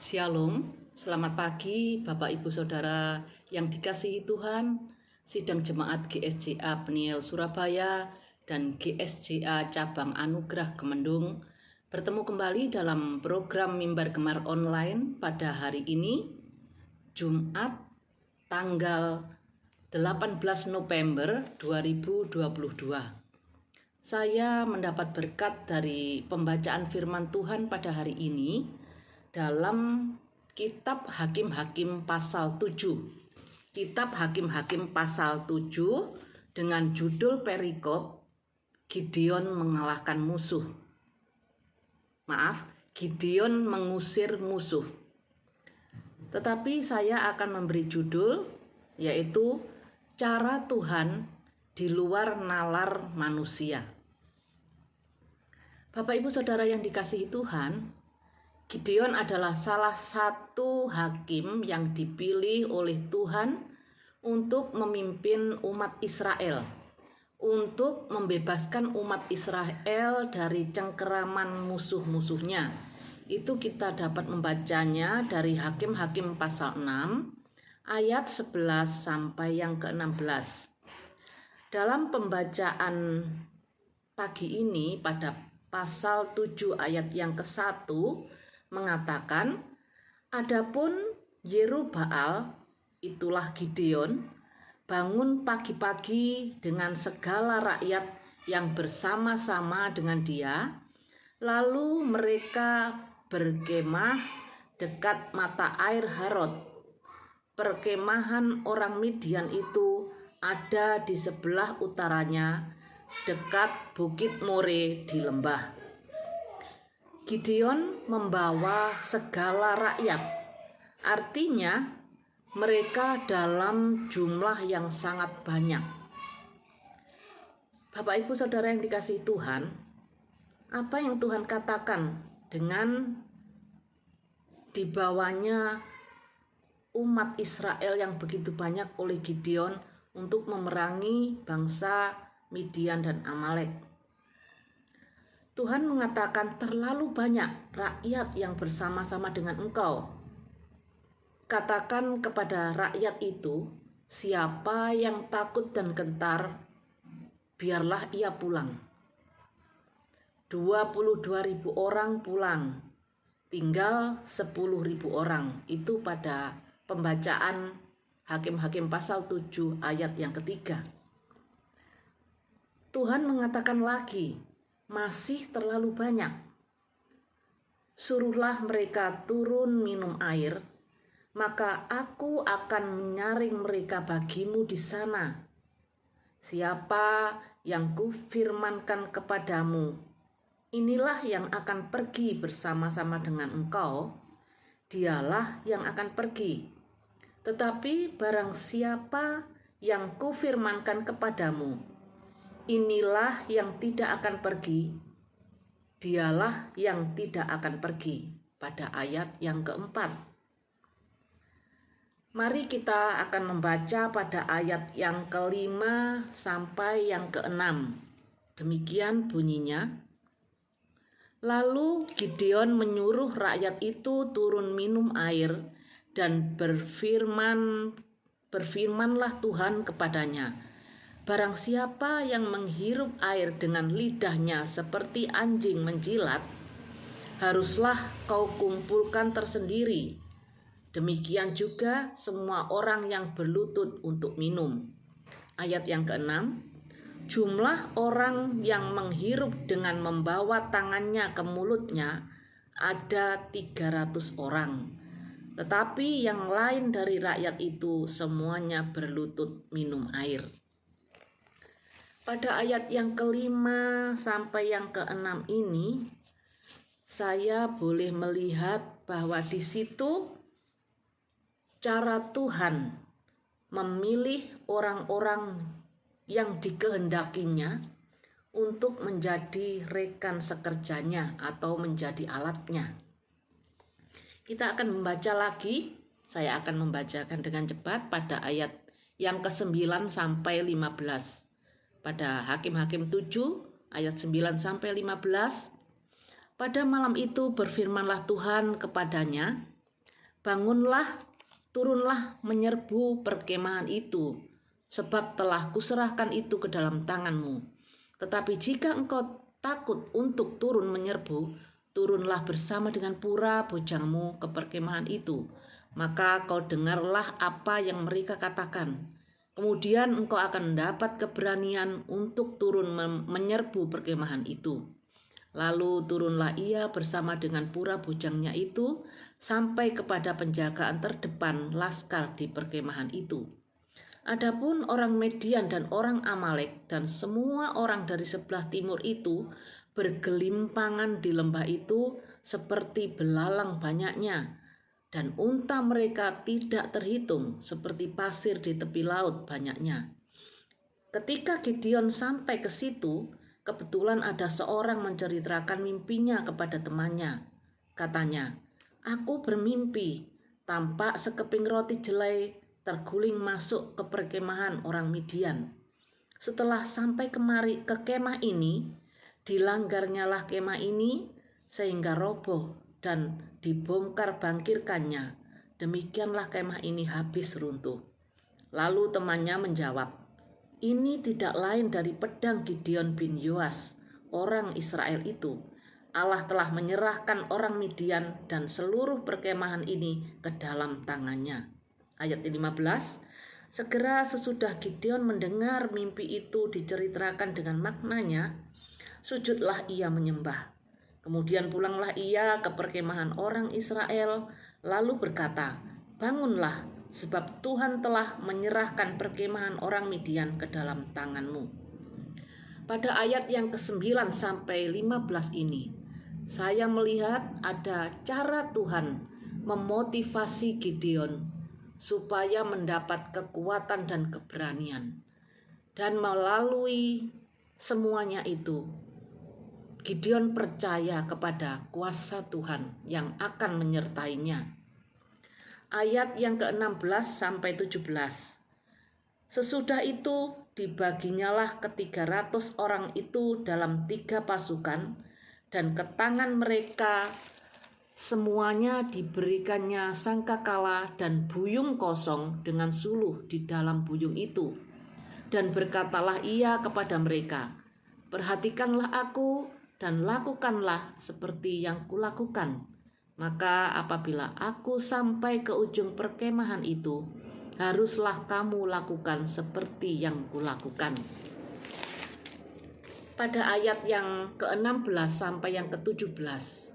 Shalom, selamat pagi Bapak Ibu Saudara yang dikasihi Tuhan. Sidang Jemaat GSJA Peniel Surabaya dan GSJA Cabang Anugerah Kemendung bertemu kembali dalam program Mimbar Gemar Online pada hari ini, Jumat tanggal 18 November 2022. Saya mendapat berkat dari pembacaan firman Tuhan pada hari ini dalam Kitab Hakim-Hakim pasal 7. Kitab Hakim-Hakim pasal 7 dengan judul perikop Gideon mengalahkan musuh. Gideon mengusir musuh. Tetapi saya akan memberi judul yaitu cara Tuhan di luar nalar manusia. Bapak Ibu Saudara yang dikasihi Tuhan, Gideon adalah salah satu hakim yang dipilih oleh Tuhan untuk memimpin umat Israel, untuk membebaskan umat Israel dari cengkeraman musuh-musuhnya. Itu kita dapat membacanya dari Hakim-Hakim pasal 6 ayat 11 sampai yang ke-16. Dalam pembacaan pagi ini pada pasal 7 ayat yang ke-1 mengatakan, adapun Yerubbaal, itulah Gideon, bangun pagi-pagi dengan segala rakyat yang bersama-sama dengan dia, lalu mereka berkemah dekat mata air Harod. Perkemahan orang Midian itu ada di sebelah utaranya, dekat Bukit More di lembah. Gideon membawa segala rakyat, artinya mereka dalam jumlah yang sangat banyak. Bapak Ibu Saudara yang dikasihi Tuhan, apa yang Tuhan katakan dengan dibawanya umat Israel yang begitu banyak oleh Gideon untuk memerangi bangsa Midian dan Amalek? Tuhan mengatakan terlalu banyak rakyat yang bersama-sama dengan engkau. Katakan kepada rakyat itu, siapa yang takut dan gentar, biarlah ia pulang. 22.000 orang pulang, tinggal 10.000 orang. Itu pada pembacaan Hakim-Hakim pasal 7 ayat yang ketiga. Tuhan mengatakan lagi, masih terlalu banyak. Suruhlah mereka turun minum air, maka aku akan menyaring mereka bagimu di sana. Siapa yang kufirmankan kepadamu, inilah yang akan pergi bersama-sama dengan engkau, dialah yang akan pergi. Tetapi barang siapa yang kufirmankan kepadamu, inilah yang tidak akan pergi, dialah yang tidak akan pergi. Pada ayat yang keempat. Mari kita akan membaca pada ayat yang kelima sampai yang keenam. Demikian bunyinya. Lalu Gideon menyuruh rakyat itu turun minum air dan berfirmanlah Tuhan kepadanya, barang siapa yang menghirup air dengan lidahnya seperti anjing menjilat, haruslah kau kumpulkan tersendiri. Demikian juga semua orang yang berlutut untuk minum. Ayat yang keenam, jumlah orang yang menghirup dengan membawa tangannya ke mulutnya ada 300 orang. Tetapi yang lain dari rakyat itu semuanya berlutut minum air. Pada ayat yang kelima sampai yang keenam ini, saya boleh melihat bahwa di situ cara Tuhan memilih orang-orang yang dikehendakinya untuk menjadi rekan sekerjanya atau menjadi alatnya. Kita akan membaca lagi, saya akan membacakan dengan cepat pada ayat yang ke-9 sampai 15. Pada Hakim-Hakim 7 ayat 9 sampai 15. Pada malam itu berfirmanlah Tuhan kepadanya, Bangunlah, turunlah menyerbu perkemahan itu, sebab telah kuserahkan itu ke dalam tanganmu. Tetapi jika engkau takut untuk turun menyerbu, turunlah bersama dengan pura bujangmu ke perkemahan itu. Maka kau dengarlah apa yang mereka katakan. Kemudian engkau akan mendapat keberanian untuk turun menyerbu perkemahan itu. Lalu turunlah ia bersama dengan pura bujangnya itu sampai kepada penjagaan terdepan laskar di perkemahan itu. Adapun orang Median dan orang Amalek dan semua orang dari sebelah timur itu bergelimpangan di lembah itu seperti belalang banyaknya, dan unta mereka tidak terhitung seperti pasir di tepi laut banyaknya. Ketika Gideon sampai ke situ, kebetulan ada seorang menceritakan mimpinya kepada temannya. Katanya, "Aku bermimpi, tampak sekeping roti jelai terguling masuk ke perkemahan orang Midian. Setelah sampai kemari ke kemah ini, dilanggarnyalah kemah ini sehingga roboh dan dibongkar bangkirkannya. Demikianlah kemah ini habis runtuh." Lalu temannya menjawab, "Ini tidak lain dari pedang Gideon bin Yoas, orang Israel itu. Allah telah menyerahkan orang Midian dan seluruh perkemahan ini ke dalam tangannya." Ayat 15, segera sesudah Gideon mendengar mimpi itu diceritakan dengan maknanya, sujudlah ia menyembah. Kemudian pulanglah ia ke perkemahan orang Israel, lalu berkata, "Bangunlah, sebab Tuhan telah menyerahkan perkemahan orang Midian ke dalam tanganmu." Pada ayat yang ke-9 sampai 15 ini, saya melihat ada cara Tuhan memotivasi Gideon supaya mendapat kekuatan dan keberanian. Dan melalui semuanya itu, Gideon percaya kepada kuasa Tuhan yang akan menyertainya. Ayat yang ke-16 sampai 17. Sesudah itu dibaginyalah ke-300 orang itu dalam 3 pasukan, dan ke tangan mereka semuanya diberikannya sangkakala dan buyung kosong dengan suluh di dalam buyung itu. Dan berkatalah ia kepada mereka, "Perhatikanlah aku dan lakukanlah seperti yang kulakukan. Maka apabila aku sampai ke ujung perkemahan itu, haruslah kamu lakukan seperti yang kulakukan." Pada ayat yang ke-16 sampai yang ke-17,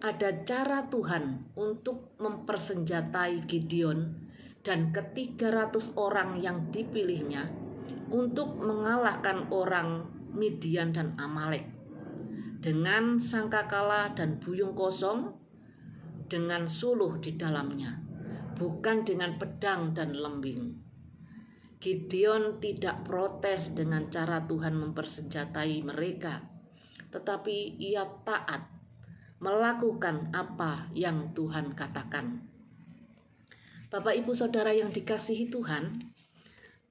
ada cara Tuhan untuk mempersenjatai Gideon dan ke-300 orang yang dipilihnya untuk mengalahkan orang Midian dan Amalek dengan sangkakala dan buyung kosong, dengan suluh di dalamnya, bukan dengan pedang dan lembing. Gideon tidak protes dengan cara Tuhan mempersenjatai mereka, tetapi ia taat melakukan apa yang Tuhan katakan. Bapak, Ibu, Saudara yang dikasihi Tuhan,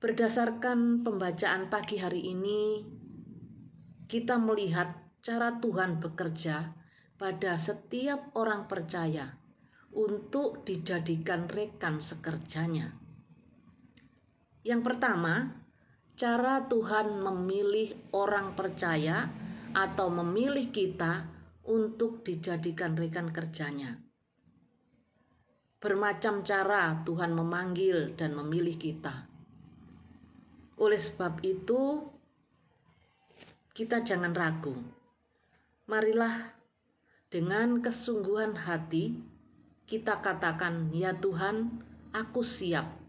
berdasarkan pembacaan pagi hari ini, kita melihat cara Tuhan bekerja pada setiap orang percaya untuk dijadikan rekan sekerjanya. Yang pertama, cara Tuhan memilih orang percaya atau memilih kita untuk dijadikan rekan kerjanya. Bermacam cara Tuhan memanggil dan memilih kita. Oleh sebab itu, kita jangan ragu. Marilah dengan kesungguhan hati kita katakan, "Ya Tuhan, aku siap."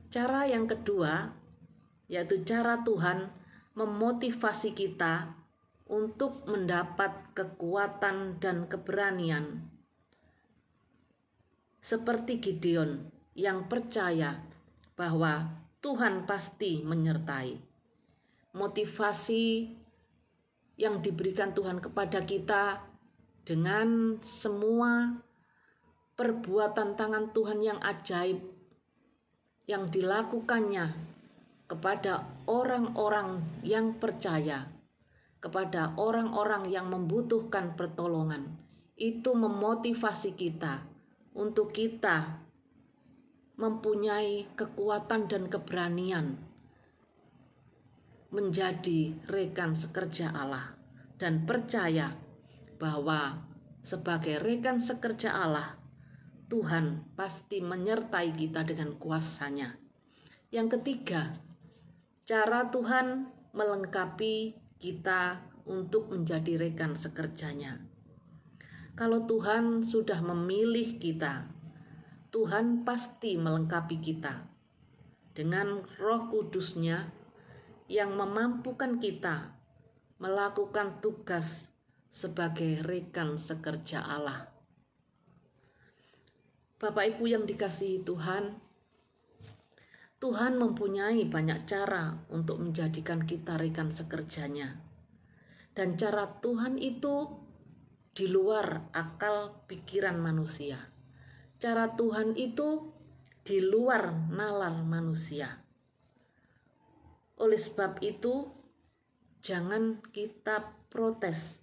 Cara yang kedua, yaitu cara Tuhan memotivasi kita untuk mendapat kekuatan dan keberanian. Seperti Gideon yang percaya bahwa Tuhan pasti menyertai. Motivasi yang diberikan Tuhan kepada kita dengan semua perbuatan tangan Tuhan yang ajaib yang dilakukannya kepada orang-orang yang percaya, kepada orang-orang yang membutuhkan pertolongan, itu memotivasi kita untuk kita mempunyai kekuatan dan keberanian menjadi rekan sekerja Allah dan percaya bahwa sebagai rekan sekerja Allah, Tuhan pasti menyertai kita dengan kuasa-Nya. Yang ketiga, cara Tuhan melengkapi kita untuk menjadi rekan sekerjanya. Kalau Tuhan sudah memilih kita, Tuhan pasti melengkapi kita dengan Roh Kudus-Nya yang memampukan kita melakukan tugas sebagai rekan sekerja Allah. Bapak Ibu yang dikasihi Tuhan, Tuhan mempunyai banyak cara untuk menjadikan kita rekan sekerjanya. Dan cara Tuhan itu di luar akal pikiran manusia. Cara Tuhan itu di luar nalar manusia. Oleh sebab itu, jangan kita protes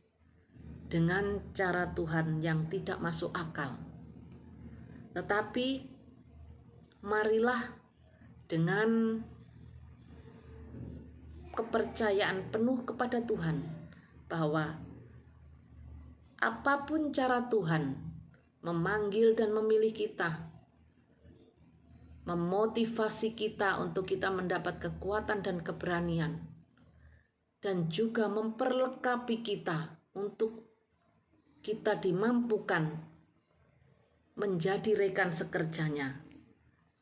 dengan cara Tuhan yang tidak masuk akal. Tetapi marilah dengan kepercayaan penuh kepada Tuhan bahwa apapun cara Tuhan memanggil dan memilih kita, memotivasi kita untuk kita mendapat kekuatan dan keberanian, dan juga memperlengkapi kita untuk kita dimampukan menjadi rekan sekerjanya,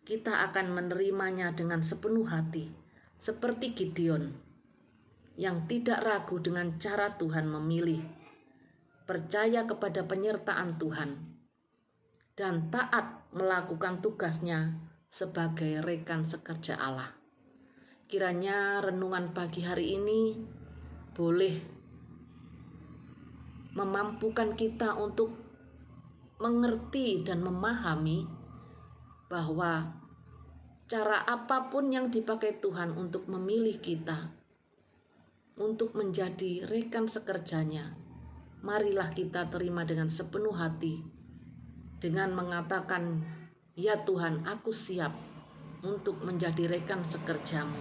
kita akan menerimanya dengan sepenuh hati, seperti Gideon yang tidak ragu dengan cara Tuhan memilih, percaya kepada penyertaan Tuhan, dan taat melakukan tugasnya sebagai rekan sekerja Allah. Kiranya renungan pagi hari ini boleh memampukan kita untuk mengerti dan memahami bahwa cara apapun yang dipakai Tuhan untuk memilih kita untuk menjadi rekan sekerjanya, marilah kita terima dengan sepenuh hati dengan mengatakan, "Ya Tuhan, aku siap untuk menjadi rekan sekerjamu."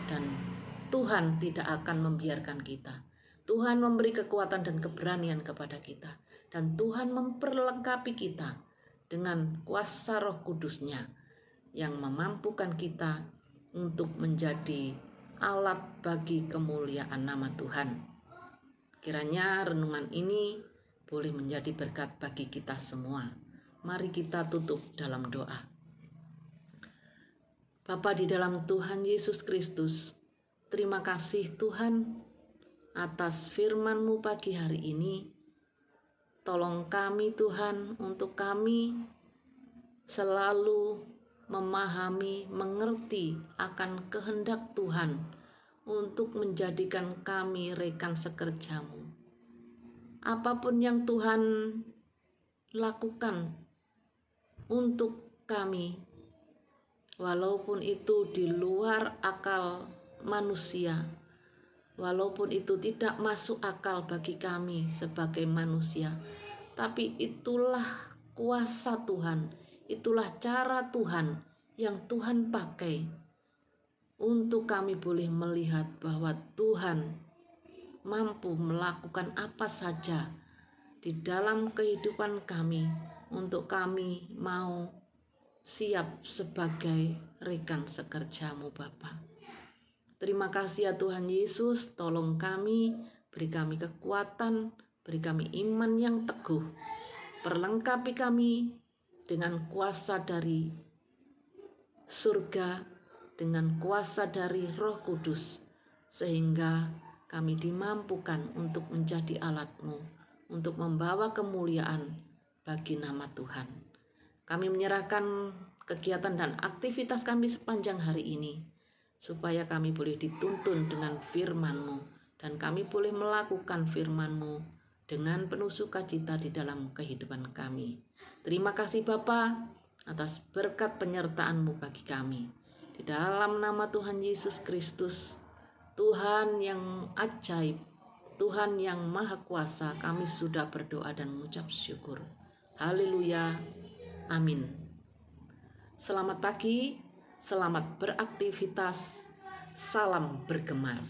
Dan Tuhan tidak akan membiarkan kita. Tuhan memberi kekuatan dan keberanian kepada kita. Dan Tuhan memperlengkapi kita dengan kuasa Roh Kudus-Nya yang memampukan kita untuk menjadi alat bagi kemuliaan nama Tuhan. Kiranya renungan ini boleh menjadi berkat bagi kita semua. Mari kita tutup dalam doa. Bapa di dalam Tuhan Yesus Kristus, terima kasih Tuhan atas firman-Mu pagi hari ini. Tolong kami Tuhan untuk kami selalu memahami, mengerti akan kehendak Tuhan untuk menjadikan kami rekan sekerja-Mu. Apapun yang Tuhan lakukan untuk kami, walaupun itu di luar akal manusia, walaupun itu tidak masuk akal bagi kami sebagai manusia, tapi itulah kuasa Tuhan, itulah cara Tuhan yang Tuhan pakai untuk kami boleh melihat bahwa Tuhan mampu melakukan apa saja di dalam kehidupan kami untuk kami mau siap sebagai rekan sekerja-Mu Bapa. Terima kasih ya Tuhan Yesus, tolong kami, beri kami kekuatan, beri kami iman yang teguh, perlengkapi kami dengan kuasa dari surga, dengan kuasa dari Roh Kudus, sehingga kami dimampukan untuk menjadi alat-Mu, untuk membawa kemuliaan bagi nama Tuhan. Kami menyerahkan kegiatan dan aktivitas kami sepanjang hari ini, supaya kami boleh dituntun dengan firman-Mu, dan kami boleh melakukan firman-Mu dengan penuh sukacita di dalam kehidupan kami. Terima kasih Bapa atas berkat penyertaan-Mu bagi kami. Di dalam nama Tuhan Yesus Kristus, Tuhan yang ajaib, Tuhan yang Maha Kuasa, kami sudah berdoa dan mengucap syukur. Haleluya. Amin. Selamat pagi, selamat beraktivitas, salam bergemar.